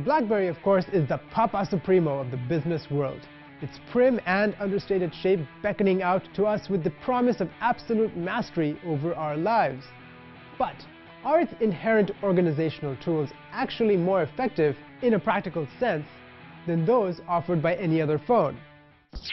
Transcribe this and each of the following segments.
BlackBerry, of course, is the Papa Supremo of the business world. Its prim and understated shape beckoning out to us with the promise of absolute mastery over our lives. But are its inherent organizational tools actually more effective in a practical sense than those offered by any other phone?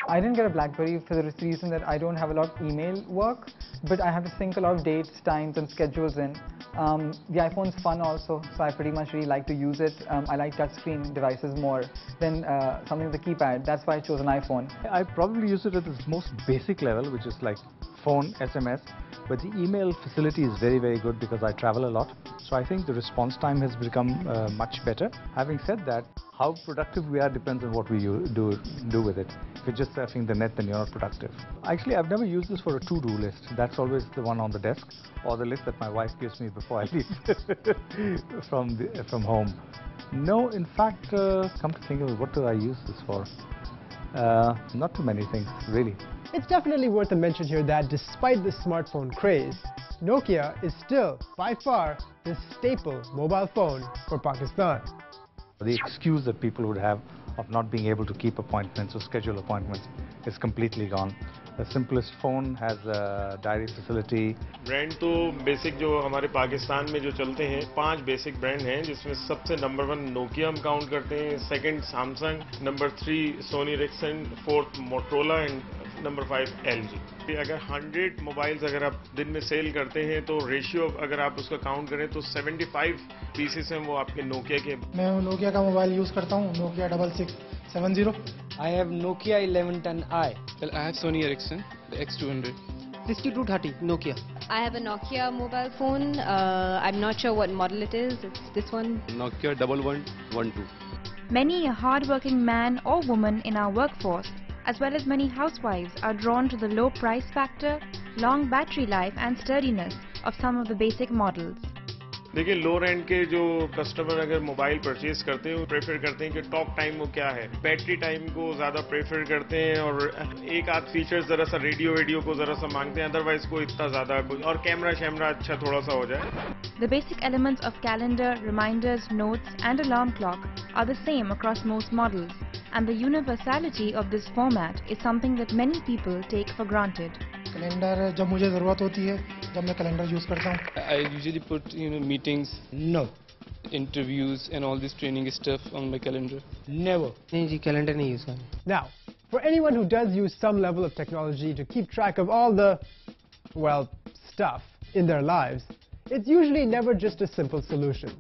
I didn't get a BlackBerry for the reason that I don't have a lot of email work, but I have to sync a lot of dates, times and schedules in. The iPhone's fun also, so I pretty much really like to use it. I like touchscreen devices more than something with a keypad. That's why I chose an iPhone. I probably use it at its most basic level, which is like phone, SMS, but the email facility is very, very good because I travel a lot. So I think the response time has become much better. Having said that, how productive we are depends on what we do with it. If you're just surfing the net, then you're not productive. Actually, I've never used this for a to-do list. That's always the one on the desk, or the list that my wife gives me before I leave from home. No, in fact, come to think of it, what do I use this for? Not too many things, really. It's definitely worth a mention here that despite the smartphone craze, Nokia is still, by far, the staple mobile phone for Pakistan. The excuse that people would have of not being able to keep appointments or schedule appointments is completely gone. The simplest phone has a diary facility. Brand तो basic जो हमारे पाकिस्तान में जो चलते हैं 5 basic brand हैं जिसमें सबसे नंबर 1 नोकिया हम काउंट करते हैं, second Samsung, number 3 Sony Ericsson, 4th Motorola and number 5 LG। अगर 100 मोबाइल्स अगर आप दिन में सेल करते हैं तो रेशियो अगर आप उसका काउंट करें तो 75 पीसेस हैं वो आपके नोकिया के। मैं नोकिया का मोबाइल यूज करता हूँ, Nokia 6670। I have Nokia 1110i. Well, I have Sony Ericsson, the X200. 6230 Nokia. I have a Nokia mobile phone. I'm not sure what model it is. It's this one. Nokia 1112. Many a hard-working man or woman in our workforce, as well as many housewives, are drawn to the low price factor, long battery life and sturdiness of some of the basic models. देखिए लो range के जो customer अगर mobile purchase करते हैं वो prefer करते हैं कि टॉक टाइम वो क्या है, बैटरी टाइम को ज़्यादा प्रेफर करते हैं और एक आध फीचर्स ज़रा सा रेडियो को ज़रा सा मांगते हैं, अदरवाइज को इतना ज़्यादा और कैमरा अच्छा थोड़ा सा हो जाए। The basic elements of calendar, reminders, notes and alarm clock are the same across most models, and the universality of this format is something that many people take for granted. Calendar जब मुझे ज़रूरत होती है, जब मैं calendar use करता हूँ। I usually put meetings, No. interviews and all this training stuff on my calendar. Never. नहीं जी, कैलेंडर नहीं यूज़ करना। Now, for anyone who does use some level of technology to keep track of all the, well, stuff in their lives, it's usually never just a simple solution.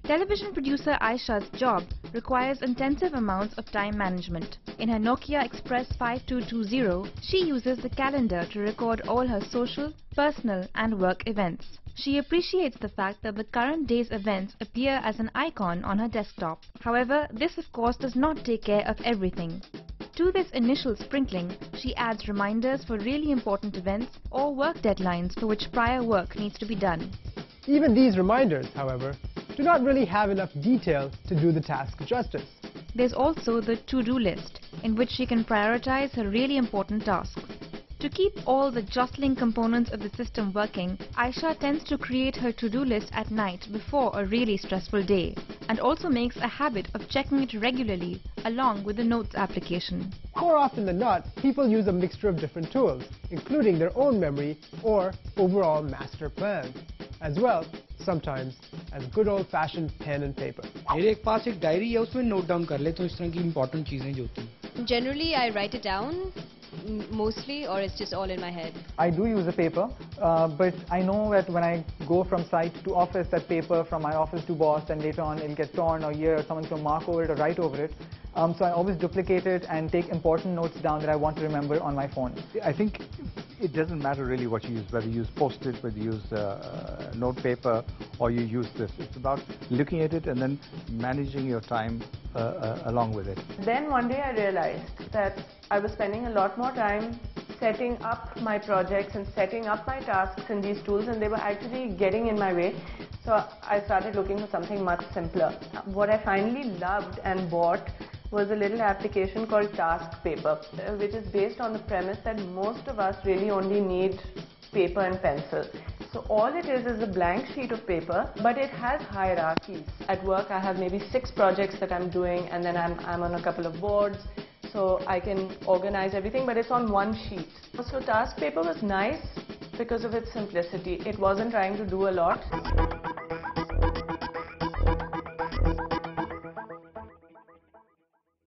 Television producer Aisha's job requires intensive amounts of time management. In her Nokia Express 5220, she uses the calendar to record all her social, personal and work events. She appreciates the fact that the current day's events appear as an icon on her desktop. However, this of course does not take care of everything. To this initial sprinkling, she adds reminders for really important events or work deadlines for which prior work needs to be done. Even these reminders, however, do not really have enough detail to do the task justice. There's also the to-do list, in which she can prioritize her really important tasks. To keep all the jostling components of the system working, Aisha tends to create her to-do list at night before a really stressful day, and also makes a habit of checking it regularly along with the Notes application. More often than not, people use a mixture of different tools, including their own memory or overall master plan, as well, sometimes, as good old-fashioned pen and paper. मेरे पास एक diary है, उसमें note down कर ले तो इस तरह की important चीजें जो होती हैं। Generally, I write it down mostly, or it's just all in my head. I do use a paper, but I know that when I go from site to office, that paper from my office to boss, and later on it'll get torn or here, someone's going to mark over it or write over it. So I always duplicate it and take important notes down that I want to remember on my phone. I think it doesn't matter really what you use, whether you use Post-it, whether you use note paper, or you use this. It's about looking at it and then managing your time along with it. Then one day I realized that I was spending a lot more time setting up my projects and setting up my tasks in these tools, and they were actually getting in my way. So I started looking for something much simpler. What I finally loved and bought was a little application called Task Paper, which is based on the premise that most of us really only need paper and pencil. So all it is a blank sheet of paper, but it has hierarchies. At work I have maybe 6 projects that I'm doing, and then I'm on a couple of boards, so I can organize everything, but it's on one sheet. So task paper was nice because of its simplicity. It wasn't trying to do a lot.